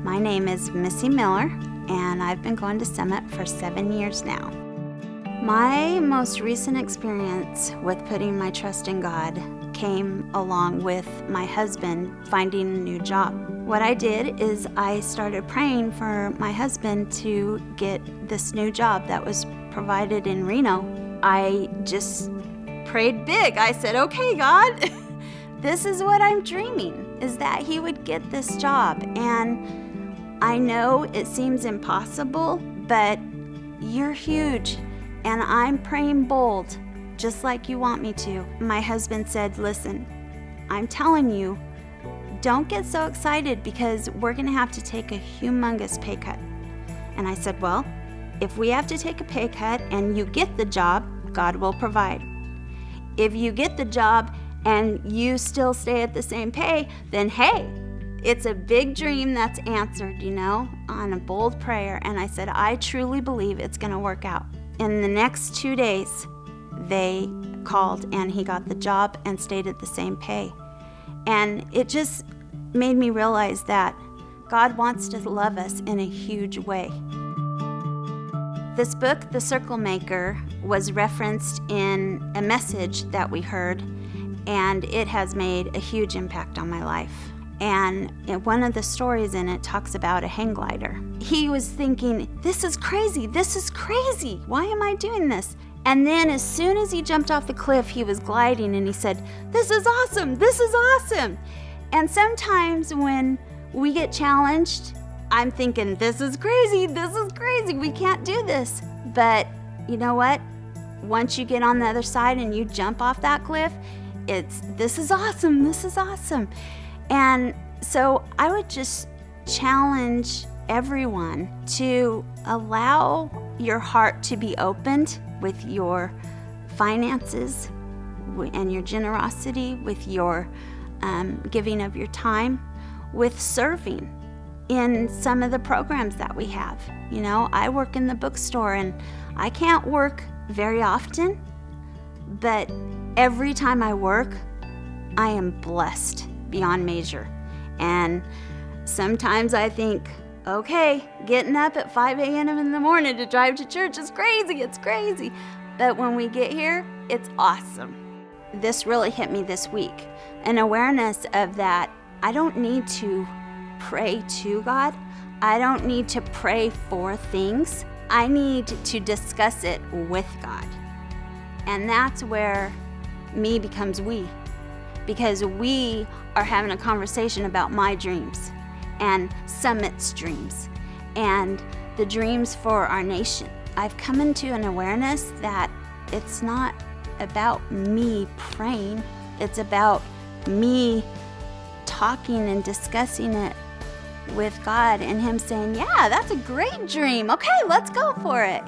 My name is Missy Miller, and I've been going to Summit for 7 years now. My most recent experience with putting my trust in God came along with my husband finding a new job. What I did is I started praying for my husband to get this new job that was provided in Reno. I just prayed big. I said, okay, God, this is what I'm dreaming, is that he would get this job. And I know it seems impossible, but you're huge, and I'm praying bold, just like you want me to. My husband said, listen, I'm telling you, don't get so excited because we're going to have to take a humongous pay cut. And I said, well, if we have to take a pay cut and you get the job, God will provide. If you get the job and you still stay at the same pay, then hey, it's a big dream that's answered, on a bold prayer. And I said, I truly believe it's going to work out. In the next 2 days, they called and he got the job and stayed at the same pay. And it just made me realize that God wants to love us in a huge way. This book, The Circle Maker, was referenced in a message that we heard, and it has made a huge impact on my life. And one of the stories in it talks about a hang glider. He was thinking, this is crazy, why am I doing this? And then as soon as he jumped off the cliff, he was gliding and he said, this is awesome. And sometimes when we get challenged, I'm thinking, this is crazy, we can't do this. But you know what? Once you get on the other side and you jump off that cliff, this is awesome. And so I would just challenge everyone to allow your heart to be opened with your finances and your generosity, with your giving of your time, with serving in some of the programs that we have. I work in the bookstore and I can't work very often, but every time I work, I am blessed beyond measure. And sometimes I think, okay, getting up at 5 a.m. in the morning to drive to church is crazy, it's crazy. But when we get here, it's awesome. This really hit me this week, an awareness of that I don't need to pray to God. I don't need to pray for things. I need to discuss it with God. And that's where me becomes we, because we are having a conversation about my dreams and Summit's dreams and the dreams for our nation. I've come into an awareness that it's not about me praying, it's about me talking and discussing it with God and Him saying, yeah, that's a great dream. Okay, let's go for it.